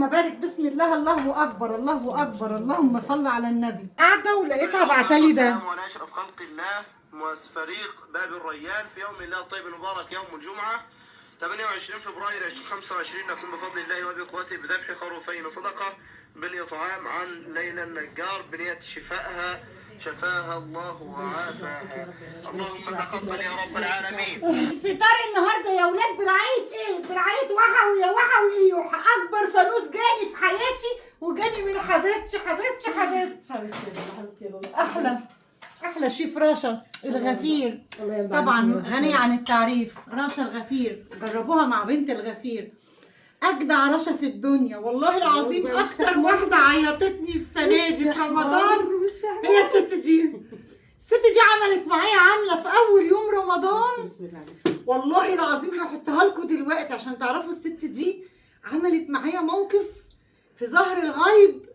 اللهم بارك، بسم الله، الله اكبر الله اكبر، اللهم صل على النبي. قاعده ولقيتها بعتلي ده. السلام على اشرف خلق الله فريق باب الريان في يوم الله الطيب المبارك يوم الجمعه 28 فبراير 2025 نقوم بفضل الله وبقوته بذبح خروفين صدقه بالاطعام عن ليلى النجار بنيه شفاها الله وعافاها. اللهم تقبل يا رب العالمين. الفطار النهارده يا ولاد برعايه ايه؟ برعايه وحوي يا وحوي، اكبر فانوس جاني في حياتي وجاني من حبيبتي حبيبتي حبيبتي احلى شيف رشا الغفير، طبعا غني عن التعريف. رشا الغفير جربوها مع بنت الغفير، اجدع رشا في الدنيا والله العظيم. اكتر واحده عيطتني السنه دي في رمضان هي الست دي. الست دي عملت معايا عامله في اول يوم رمضان والله العظيم، هحطها لكم دلوقتي عشان تعرفوا الست دي عملت معايا موقف في ظهر الغيب.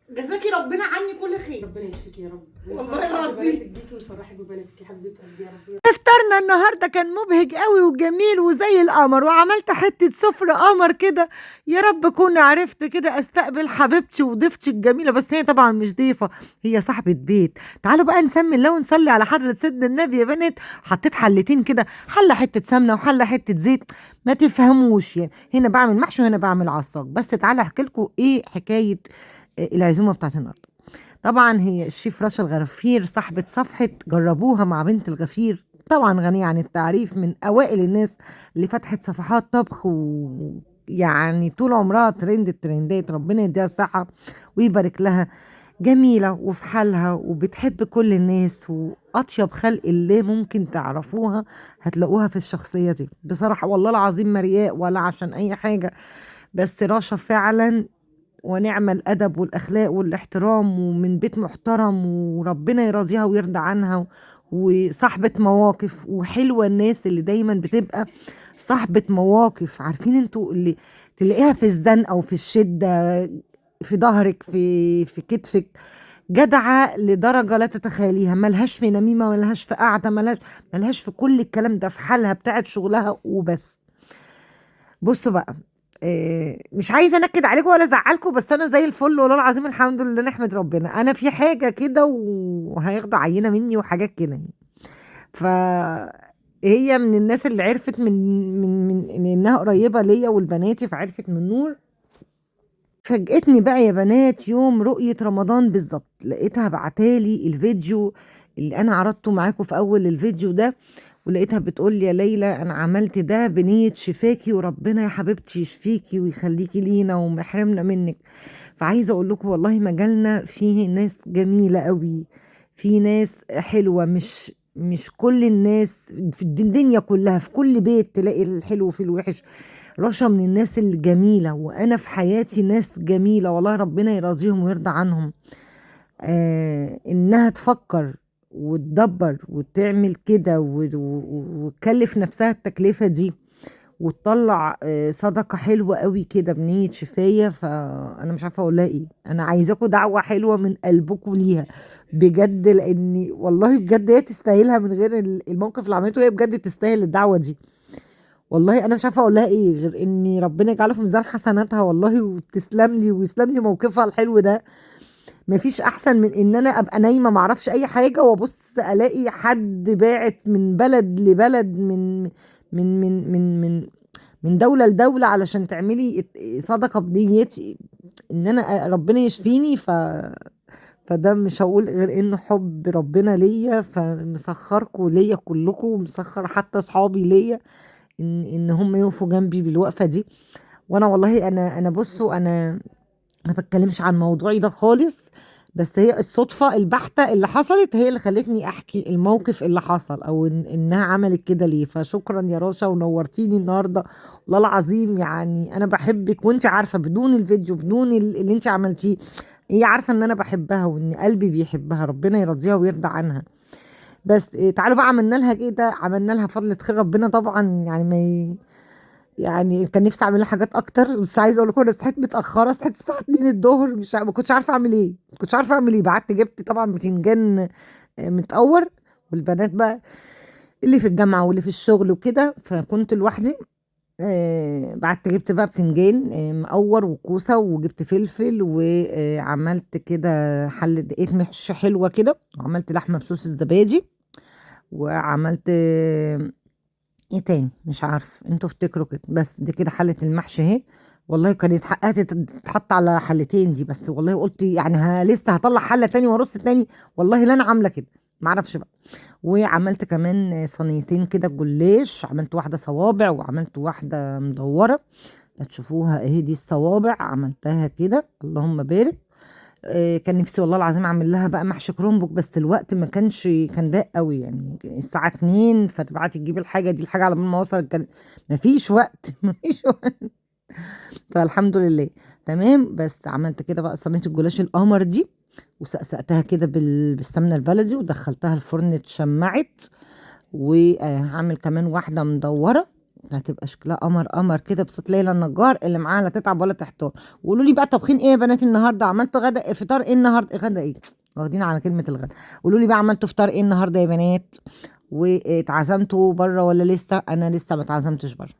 جزاكي ربنا عني كل خير. ربنا يشفيك يا رب والله العظيم. بيكي ويفرحك ببناتك يا حبيبه قلبي يا رب. افطارنا النهارده كان مبهج قوي وجميل وزي القمر، وعملت حته سفره قمر كده. يا رب كون عرفت كده استقبل حبيبتي وضيفتي الجميله، بس هي طبعا مش ضيفه، هي صاحبه بيت. تعالوا بقى نسمي الله ونصلي على حضره سيدنا النبي يا بنات. حطيت حلتين كده، حله حته سمنه وحله حته زيت، ما تفهموش يعني هنا بعمل محشي وهنا بعمل عصاج. بس تعالوا احكي لكم ايه حكايه العزومه بتاعت النهارده. طبعا هي الشيف رشا الغفير صاحبة صفحة جربوها مع بنت الغفير، طبعا غنية عن التعريف، من أوائل الناس اللي فتحت صفحات طبخ ويعني طول عمرها ترند الترندات. ربنا يديها الصحة ويبارك لها. جميلة وفي حالها وبتحب كل الناس، وأطيب خلق الله ممكن تعرفوها هتلاقوها في الشخصية دي بصراحة والله العظيم. مرياء ولا عشان أي حاجة، بس رشا فعلا ونعم الأدب والأخلاق والاحترام، ومن بيت محترم وربنا يرضيها ويرضى عنها، وصاحبة مواقف. وحلوة الناس اللي دايما بتبقى صاحبة مواقف، عارفين انتوا اللي تلاقيها في الزنقة وفي الشدة، في ظهرك في كتفك، جدعة لدرجة لا تتخيليها. ملهاش في نميمة، ملهاش في قعدة، ملهاش في كل الكلام ده، في حالها بتاعت شغلها وبس. بصوا بقى، مش عايزه انكد عليكم ولا ازعلكم، بس انا زي الفل والله العظيم، الحمد لله نحمد ربنا. انا في حاجه كده وهياخدوا عينه مني وحاجات كده يعني. فهي من الناس اللي عرفت من انها قريبه ليا والبناتي، فعرفت من نور. فاجئتني بقى يا بنات يوم رؤيه رمضان بالظبط، لقيتها بعتالي الفيديو اللي انا عرضته معاكم في اول الفيديو ده، ولقيتها بتقول لي يا ليلى انا عملت ده بنية شفاكي، وربنا يا حبيبتي يشفيكي ويخليكي لينا ومحرمنا منك. فعايزه اقول لكم والله مجالنا فيه ناس جميله قوي، في ناس حلوه، مش كل الناس في الدنيا كلها، في كل بيت تلاقي الحلو وفي الوحش. رشا من الناس الجميله، وانا في حياتي ناس جميله والله ربنا يرضيهم ويرضى عنهم. انها تفكر وتدبر وتعمل كده وتكلف نفسها التكلفة دي، وتطلع صدقة حلوة قوي كده بنية شفاية. فأنا مش عارفة أقولها إيه. أنا عايزاكم دعوة حلوة من قلبكم ليها بجد، لأني والله بجد هي تستاهلها، من غير الموقف اللي عملته هي بجد تستاهل الدعوة دي. والله أنا مش عارفة أقولها إيه غير إني ربنا يجعله في ميزان حسناتها والله، وتسلم لي ويسلم لي موقفها الحلو ده. مفيش احسن من ان انا ابقى نايمه معرفش اي حاجه، وابص الاقي حد باعت من بلد لبلد، من دوله لدوله علشان تعملي صدقه بنيتي ان انا ربنا يشفيني. فده مش هقول غير انه حب ربنا ليا، فمسخركم ليا كلكم، ومسخر حتى اصحابي ليا ان هم يقفوا جنبي بالوقفه دي. وانا والله انا بصوا، انا ما بتكلمش عن موضوعي ده خالص، بس هي الصدفة البحتة اللي حصلت هي اللي خلتني احكي الموقف اللي حصل، او انها عملت كده ليه. فشكرا يا رشا ونورتيني النهاردة والله العظيم. يعني انا بحبك، وانت عارفة بدون الفيديو بدون اللي انت عملتيه، هي عارفة ان انا بحبها وان قلبي بيحبها، ربنا يرضيها ويرضى عنها. بس تعالوا بقى عملنا لها كده، عملنا لها فضلة خير ربنا طبعا. يعني يعني كان نفسي اعمل حاجات اكتر، بس عايزه اقول لكم انا صحيت متاخره، صحيت الساعه 2 الظهر، ما كنتش عارفه اعمل ايه، ما كنتش عارفه اعمل ايه. بعت جبت طبعا بتنجان متقور، والبنات بقى اللي في الجامعه واللي في الشغل وكده، فكنت لوحدي. بعدت جبت بقى بتنجان مقور وكوسة وجبت فلفل وعملت كده حلة دقيق محشي حلوة كده، وعملت لحمة بصوص الزبادي، وعملت ايه تاني مش عارف، انتوا افتكروا كده. بس دي كده حلة المحشي اهي. والله كانت حقها تتحط على حلتين دي، بس والله قلت يعني لسه هطلع حلة تاني وارص تاني. والله لا انا عاملة كده معرفش بقى. وعملت كمان صينيتين كده جلاش، عملت واحدة صوابع وعملت واحدة مدورة. هتشوفوها اهي دي الصوابع عملتها كده اللهم بارك. كان نفسي والله العظيم اعمل لها بقى محشي كرنبك، بس الوقت ما كانش، كان ضاق قوي يعني الساعة 2 فتبعتي تجيبي الحاجة دي، الحاجة على ما وصل كان ما فيش وقت ما فيش وقت. فالحمد لله تمام. بس عملت كده بقى صينية الجلاش القمر دي، وسقسقتها كده بالسمنة البلدي ودخلتها الفرن اتشمعت. وهعمل كمان واحدة مدورة هتبقى شكلها قمر قمر كده بصوت ليلى النجار اللي معاها لا تتعب ولا تحتار. وقولوا لي بقى طبخين ايه يا بنات النهارده؟ عملتوا غدا فطار ايه النهارده؟ غدا ايه؟ واخدين على كلمة الغدا. قولوا لي بقى عملتوا فطار ايه النهارده يا بنات؟ واتعزمتوا بره ولا لسه؟ انا لسه ما اتعزمتش بره.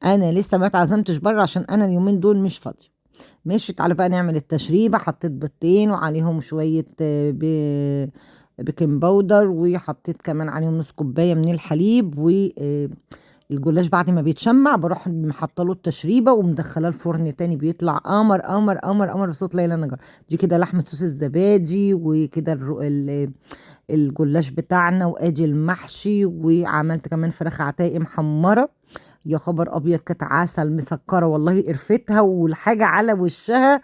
انا لسه ما اتعزمتش بره عشان انا اليومين دول مش فاضيه. ماشي تعالوا بقى نعمل التشريبة. حطيت بيضتين وعليهم شوية بيكنج باودر، وحطيت كمان عليهم نص كوباية من الحليب. والجلاش بعد ما بيتشمع بروح محطه له التشريبة ومدخلاه الفرن تاني، بيطلع قمر قمر قمر قمر بصوت ليلى نجار. دي كده لحمة صوص الزبادي، وكده الجلاش بتاعنا، وادي المحشي. وعملت كمان فراخ عتاقي محمرة، يا خبر ابيض كانت عسل مسكره والله، قرفتها والحاجه على وشها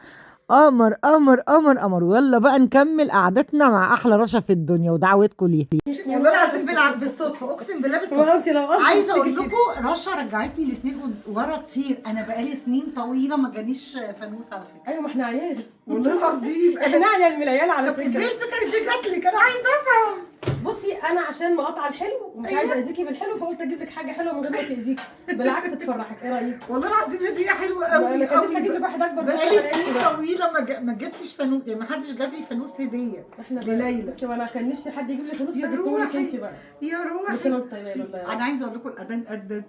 قمر قمر قمر قمر. ويلا بقى نكمل قعدتنا مع احلى رشا في الدنيا ودعوتكم ليها. والله العظيم بلعب بالصدفه، اقسم بالله بالصدفه. انت لو اصلا عايزه اقول لكم رشا رجعتني لسنين ورا كتير. انا بقالي سنين طويله ما جانيش فانوس على فكره. ايوه ما احنا عيال والله العظيم احنا عيال من العيال على طب ازاي فكره. الفكره دي جات لك؟ انا عايزه افهم. بصي انا عشان مقاطعه الحلو ومش عايزه اذيكي بالحلو، فقلت اجيب لك حاجه حلوه من غير ما تاذيكي، بالعكس تفرحك. ايه رايك؟ والله العظيم هديه حلوه انا قوي كان نفسي اجيب لك واحد اكبر، بقالي سنين طويله ما جبتش فانوس، يعني ما حدش جاب لي فانوس هديه احنا لليلى. بس وانا كان نفسي حد يجيب لي فانوس يا فجبته لك روحي. انت بقى. يا بس روحي انا طيبه والله. انا عايزه اقول لكم الاذان اذن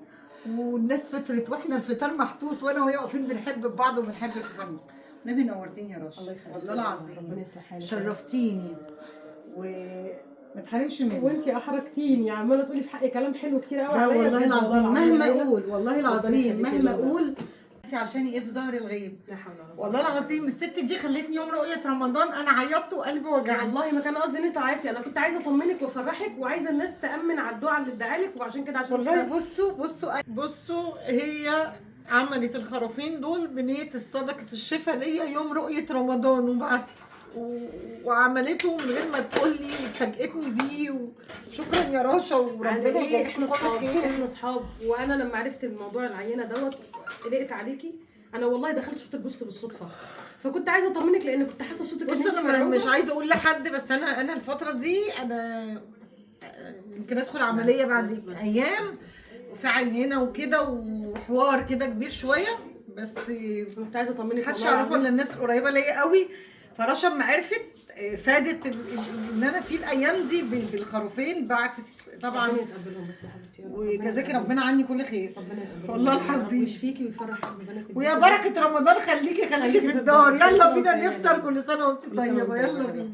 والناس فطرت واحنا الفطار محطوط، وانا وهي واقفين بنحب بعض وبنحب الفانوس. نبي نورتيني يا رشا. الله يخليك. والله العظيم ربنا يصلح حالك. شرفتيني وما تحرمش مني. وانتي احرجتيني، عماله تقولي في حقي كلام حلو كتير قوي لا عليا. والله بجد العظيم مهما ليلى. اقول، والله العظيم يخليكي مهما لله. اقول انت عشاني ايه في ظهر الغيب. لا حول ولا قوة. والله العظيم الست دي خلتني يوم رؤية رمضان انا عيطت وقلبي وجعني. والله ما كان قصدي ان انت عيطتي، انا كنت عايزه اطمنك وافرحك وعايزه الناس تامن على الدعاء اللي ادعالك، وعشان كده عشان والله كده. بصوا هي عملت الخرافين دول بنية الصدقة الشفاء ليا يوم رؤية رمضان، وبعد وعملته من غير ما تقول لي، فاجئتني بيه. وشكرا يا رشا وربنا يجازيك احنا كل اصحاب، خير. احنا اصحاب. وانا لما عرفت الموضوع العينه دوت قلقت عليكي. انا والله دخلت شفت البوست بالصدفه، فكنت عايزه اطمنك لان كنت حاسه بصوتك ان بص انت انا مش مرعوبه. عايزه اقول لحد، بس انا الفتره دي انا يمكن ادخل عمليه بعد ايام، وفي عينه وكده وحوار كده كبير شويه، بس كنت عايزه اطمنك. محدش والله يعرفه العظيم. الا الناس القريبه ليا قوي. فرشا اما عرفت فادت ان انا في الايام دي بالخروفين، بعتت طبعا. ربنا يتقبلهم بس يا حبيبتي. وجزاكي ربنا عني كل خير. ربنا يتقبلهم والله العظيم. ويشفيكي ويفرح بناتك. ويا بركه رمضان خليكي في الدار. يلا بينا نفطر. كل سنه وانت طيبه. يلا بينا.